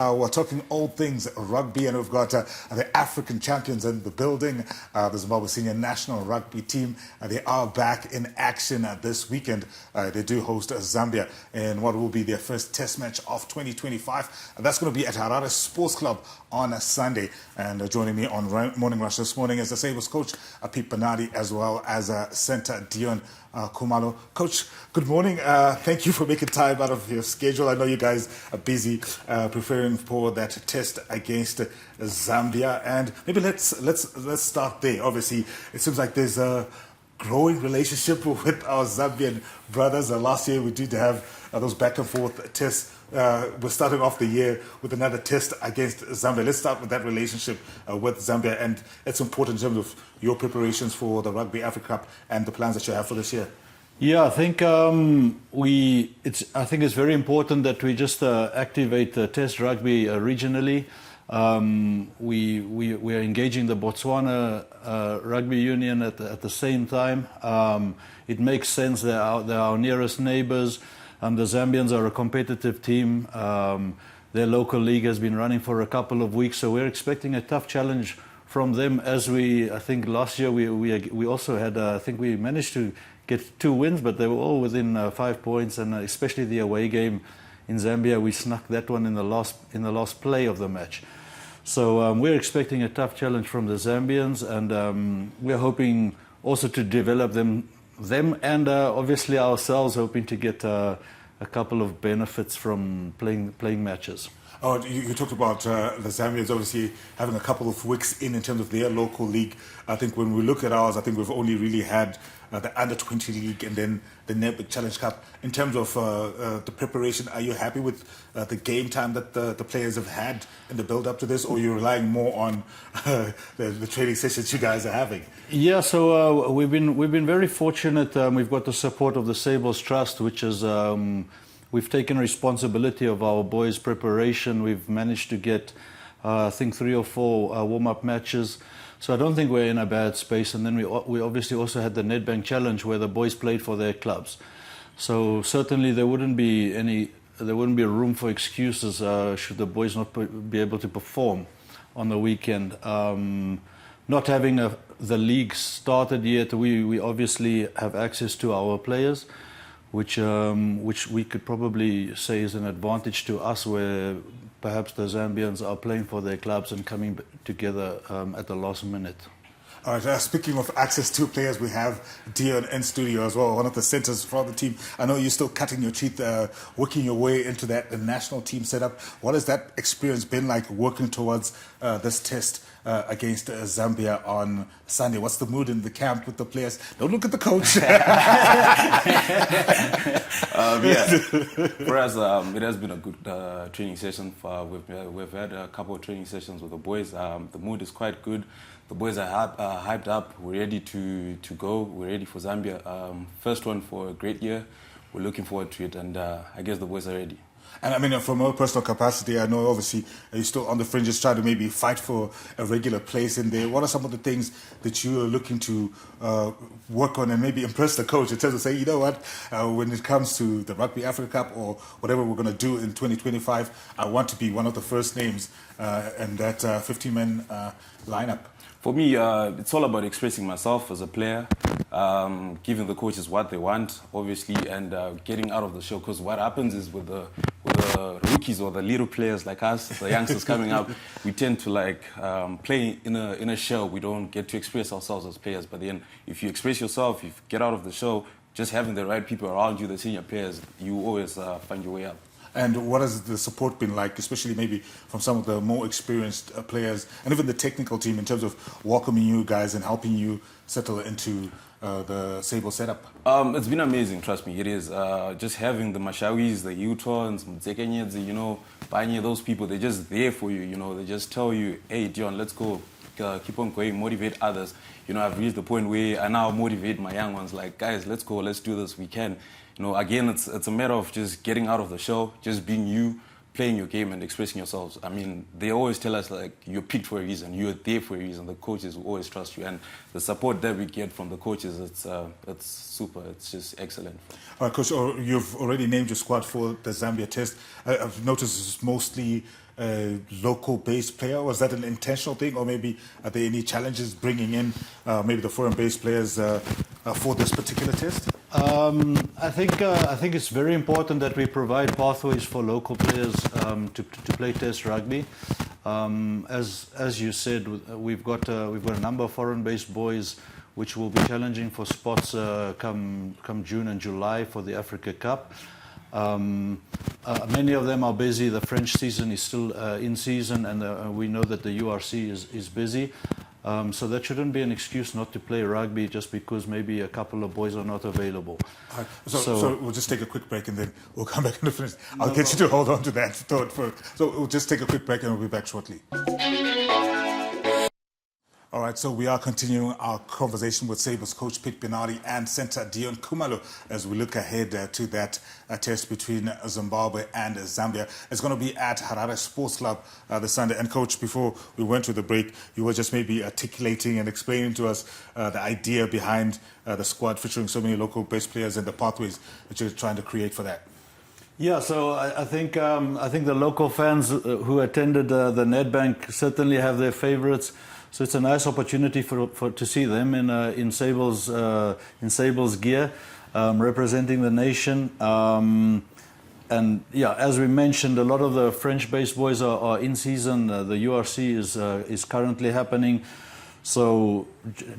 We're talking all things rugby, and we've got the African champions in the building. The Zimbabwe senior national rugby team. They are back in action this weekend. They do host Zambia in what will be their first test match of 2025. That's going to be at HRS Sports Club on a Sunday. And joining me on Morning Rush this morning is the Sables coach, Pete Bernardi, as well as centre Dion Kumalo. Coach, good morning. Thank you for making time out of your schedule. I know you guys are busy preparing for that test against Zambia, and maybe let's start there. Obviously, it seems like there's a growing relationship with our Zambian brothers. Last year we did have those back and forth tests. We're starting off the year with another test against Zambia. Let's start with that relationship with Zambia, and it's important in terms of your preparations for the Rugby Africa Cup and the plans that you have for this year. Yeah, I think I think it's very important that we just activate Test rugby regionally. We are engaging the Botswana Rugby Union at the same time. It makes sense. They're our nearest neighbours. The Zambians are a competitive team. Their local league has been running for a couple of weeks, so we're expecting a tough challenge from them. I think last year we also had. I think we managed to get 2 wins, but they were all within 5 points, and especially the away game in Zambia, we snuck that one in the last play of the match. So we're expecting a tough challenge from the Zambians, and we're hoping also to develop them and obviously ourselves, hoping to get a couple of benefits from playing matches. Oh, you talked about the Zambians obviously having a couple of weeks in terms of their local league. I think when we look at ours, I think we've only really had the Under-20 league and then the Nedbank Challenge Cup. In terms of the preparation, are you happy with the game time that the players have had in the build-up to this, or are you relying more on the training sessions you guys are having? Yeah, so we've been very fortunate. We've got the support of the Sables Trust, which is we've taken responsibility of our boys' preparation. We've managed to get, I think, 3 or 4 warm-up matches. So I don't think we're in a bad space. And then we obviously also had the Nedbank Challenge where the boys played for their clubs. So certainly there wouldn't be room for excuses should the boys not be able to perform on the weekend. Not having the league started yet, we obviously have access to our players, which we could probably say is an advantage to us, where perhaps the Zambians are playing for their clubs and coming together at the last minute. All right, speaking of access to players, we have Dion in studio as well, one of the centres for the team. I know you're still cutting your teeth, working your way into the national team setup. What has that experience been like, working towards this test against Zambia on Sunday? What's the mood in the camp with the players? Don't look at the coach. For us, it has been a good training session. We've had a couple of training sessions with the boys. The mood is quite good. The boys are hyped up. We're ready to go. We're ready for Zambia. First one for a great year. We're looking forward to it, and I guess the boys are ready. And I mean, from a personal capacity, I know obviously you're still on the fringes, trying to maybe fight for a regular place in there. What are some of the things that you are looking to work on and maybe impress the coach in terms of saying, you know what, when it comes to the Rugby Africa Cup or whatever we're going to do in 2025, I want to be one of the first names in that 15-man lineup? For me, it's all about expressing myself as a player, giving the coaches what they want, obviously, and getting out of the show. Because what happens is with the rookies or the little players like us, the youngsters coming up, we tend to play in a shell. We don't get to express ourselves as players. But then, if you express yourself, if you get out of the show, just having the right people around you, the senior players, you always find your way up. And what has the support been like, especially maybe from some of the more experienced players and even the technical team, in terms of welcoming you guys and helping you settle into the Sable setup? It's been amazing, trust me, it is. Just having the Mashawis, the Utons, Mtsekenyedzi, Banye, those people, they're just there for you, they just tell you, hey, Dion, let's go. Keep on going, motivate others. I've reached the point where I now motivate my young ones, like, guys, let's go, let's do this, we can. Again, it's a matter of just getting out of the show, just being you, playing your game and expressing yourselves. I mean, they always tell us, you're picked for a reason, you're there for a reason. The coaches will always trust you, and the support that we get from the coaches, it's super, it's just excellent. Coach, you've already named your squad for the Zambia test. I've noticed it's mostly a local-based player? Was that an intentional thing, or maybe are there any challenges bringing in maybe the foreign-based players for this particular test? I think it's very important that we provide pathways for local players to play Test rugby. As you said, we've got a number of foreign-based boys which will be challenging for spots come June and July for the Africa Cup. Many of them are busy. The French season is still in season, and we know that the URC is busy. So that shouldn't be an excuse not to play rugby just because maybe a couple of boys are not available. So we'll just take a quick break and then we'll come back and finish. I'll get you to hold on to that thought for. So we'll just take a quick break and we'll be back shortly. All right, so we are continuing our conversation with Sables coach Pete Benardi and centre Dion Khumalo as we look ahead to that test between Zimbabwe and Zambia. It's going to be at HRS Sports Club this Sunday. And coach, before we went to the break, you were just maybe articulating and explaining to us the idea behind the squad featuring so many local based players and the pathways that you're trying to create for that. Yeah, so I think the local fans who attended the Nedbank certainly have their favourites. So it's a nice opportunity to see them in Sables gear, representing the nation. And yeah, as we mentioned, a lot of the French-based boys are in season. The URC is currently happening. So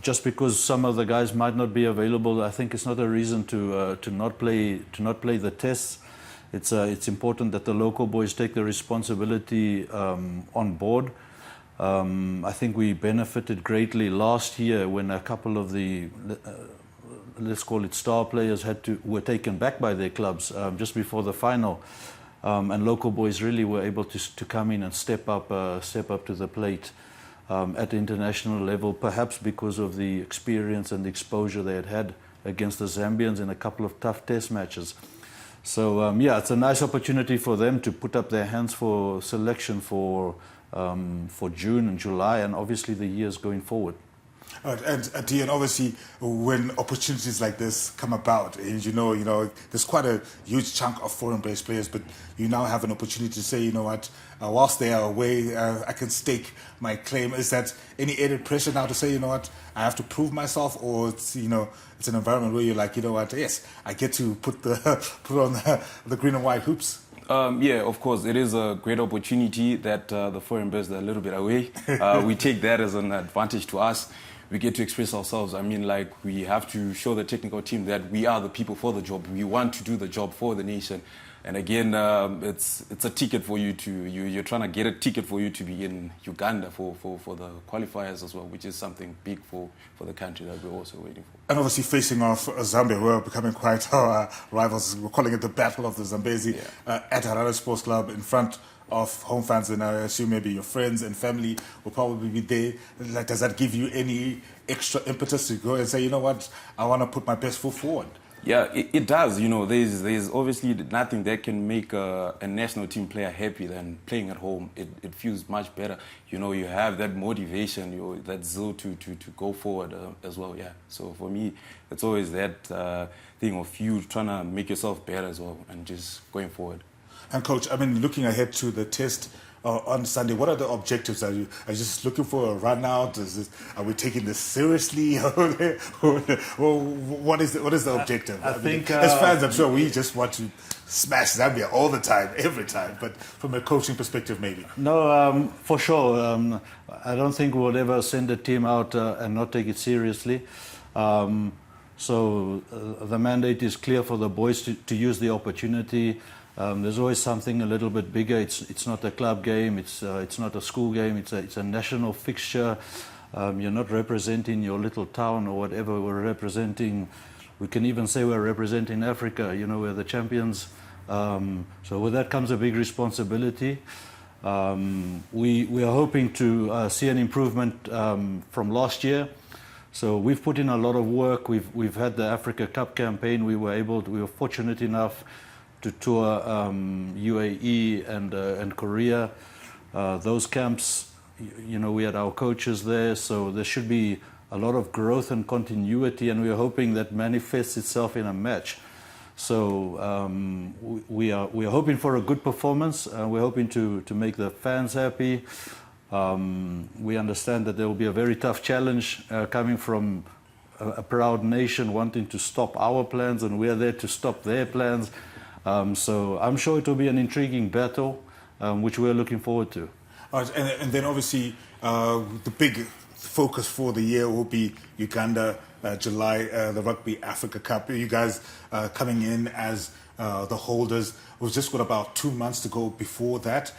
just because some of the guys might not be available, I think it's not a reason to not play the tests. It's important that the local boys take the responsibility on board. I think we benefited greatly last year when a couple of the, let's call it star players, were taken back by their clubs just before the final, and local boys really were able to come in and step up to the plate at the international level, perhaps because of the experience and the exposure they had against the Zambians in a couple of tough test matches. So yeah, it's a nice opportunity for them to put up their hands for selection for June and July, and obviously the years going forward. And Dion, obviously, when opportunities like this come about, and you know, there's quite a huge chunk of foreign-based players, but you now have an opportunity to say, you know what, whilst they are away, I can stake my claim. Is that any added pressure now to say, you know what, I have to prove myself, or it's, you know, it's an environment where you're like, you know what, yes, I get to put on the green and white hoops. Yeah, of course, it is a great opportunity that the foreign bears are a little bit away. We take that as an advantage to us. We get to express ourselves. I mean, like, we have to show the technical team that we are the people for the job. We want to do the job for the nation. And again, it's a ticket for you you're trying to get a ticket for you to be in Uganda for the qualifiers as well, which is something big for the country that we're also waiting for. And obviously facing off Zambia, we're becoming quite our rivals. We're calling it the Battle of the Zambezi at HRS Sports Club in front of home fans, and I assume maybe your friends and family will probably be there. Like, does that give you any extra impetus to go and say, you know what, I want to put my best foot forward? Yeah, it does. You know, there's obviously nothing that can make a national team player happy than playing at home. It feels much better. You know, you have that motivation, that zeal to go forward as well. Yeah. So for me, it's always that thing of you trying to make yourself better as well and just going forward. And Coach, I mean, looking ahead to the test on Sunday, what are the objectives? Are you just looking for a run out? Are we taking this seriously? What is the objective? I think as fans, I'm sure we just want to smash Zambia all the time, every time. But from a coaching perspective, maybe. No, for sure. I don't think we'll ever send a team out and not take it seriously. So the mandate is clear for the boys to use the opportunity. There's always something a little bit bigger. It's not a club game. It's not a school game. It's a national fixture. You're not representing your little town or whatever. We're representing. We can even say we're representing Africa. You know, we're the champions. So with that comes a big responsibility. We are hoping to see an improvement from last year. So we've put in a lot of work. We've had the Africa Cup campaign. We were fortunate enough to tour UAE and Korea. Those camps, you know, we had our coaches there, so there should be a lot of growth and continuity, and we're hoping that manifests itself in a match. So we are hoping for a good performance. We're hoping to make the fans happy. We understand that there will be a very tough challenge coming from a proud nation wanting to stop our plans, and we are there to stop their plans. So I'm sure it will be an intriguing battle, which we're looking forward to. All right, and then obviously the big focus for the year will be Uganda, July, the Rugby Africa Cup. You guys coming in as the holders. We've just got about 2 months to go before that.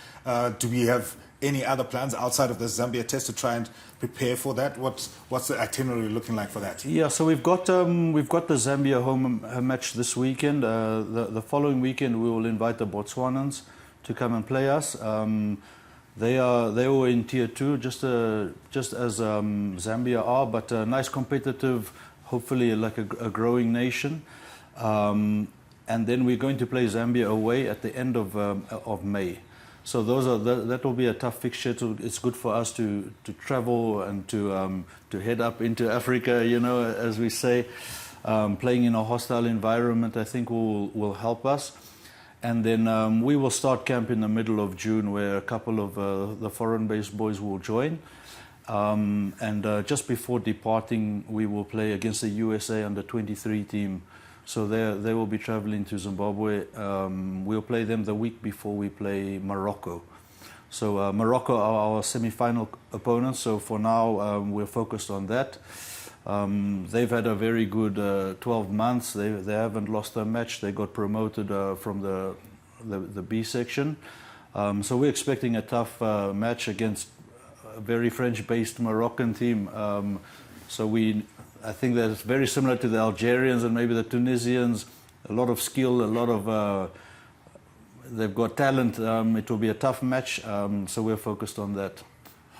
Do we have any other plans outside of the Zambia test to try and prepare for that? What's the itinerary looking like for that? Yeah, so we've got the Zambia home match this weekend. The following weekend we will invite the Botswanans to come and play us. They were in Tier 2, just as Zambia are, but a nice competitive, hopefully like a growing nation. And then we're going to play Zambia away at the end of May. So that will be a tough fixture. It's good for us to travel and to head up into Africa, you know, as we say. Playing in a hostile environment, I think will help us. And then we will start camp in the middle of June, where a couple of the foreign-based boys will join. And just before departing, we will play against the USA under-23 team. So they will be traveling to Zimbabwe. We'll play them the week before we play Morocco. So Morocco are our semi-final opponents. So for now, we're focused on that. They've had a very good 12 months. They haven't lost a match. They got promoted from the B section. So we're expecting a tough match against a very French-based Moroccan team. I think that's very similar to the Algerians and maybe the Tunisians. A lot of skill, a lot of they've got talent. It will be a tough match. So we're focused on that.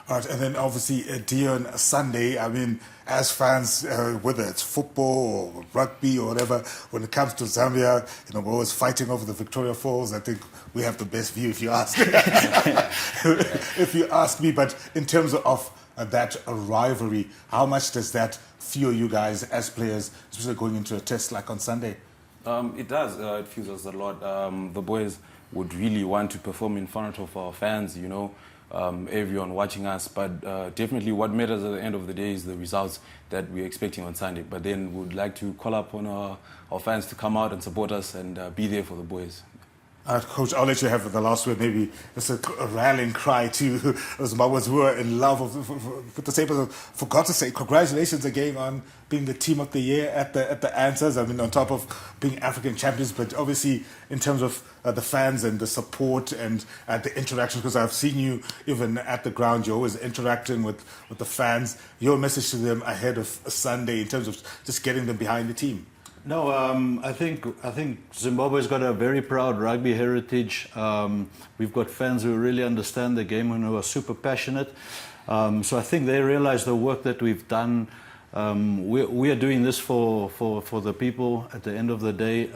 All right, and then obviously Dion, Sunday, I mean, as fans, whether it's football or rugby or whatever, when it comes to Zambia, you know, we're always fighting over the Victoria Falls. I think we have the best view, if you ask if you ask me. But in terms of that rivalry, how much does that fuel you guys as players, especially going into a test like on Sunday? It does. It fuels us a lot. The boys would really want to perform in front of our fans, you know. Everyone watching us, but definitely what matters at the end of the day is the results that we're expecting on Sunday. But then we'd like to call upon our fans to come out and support us and be there for the boys. Coach, I'll let you have the last word. Maybe just a rallying cry to those Zimbabweans who are in love with the Sables. Forgot to say congratulations again on being the team of the year at the Answers. I mean, on top of being African champions, but obviously in terms of the fans and the support and the interactions, because I've seen you even at the ground, you're always interacting with the fans. Your message to them ahead of Sunday in terms of just getting them behind the team. No, I think Zimbabwe's got a very proud rugby heritage. We've got fans who really understand the game and who are super passionate. So I think they realize the work that we've done. We are doing this for the people at the end of the day.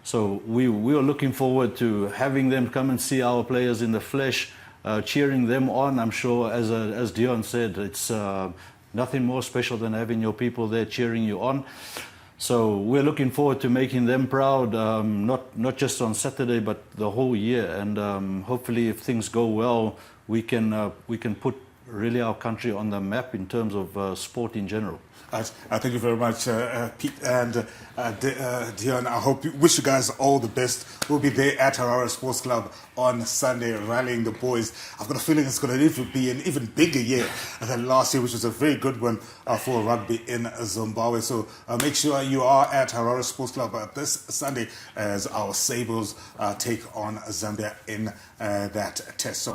So we are looking forward to having them come and see our players in the flesh, cheering them on. I'm sure, as Dion said, it's nothing more special than having your people there cheering you on. So we're looking forward to making them proud, not just on Saturday, but the whole year. And hopefully, if things go well, we can put really our country on the map in terms of sport in general. Thank you very much, Pete and Dion. I wish you guys all the best. We'll be there at HRS Sports Club on Sunday, rallying the boys. I've got a feeling it's going to be an even bigger year than last year, which was a very good one for rugby in Zimbabwe. So make sure you are at HRS Sports Club this Sunday as our Sables take on Zambia in that test.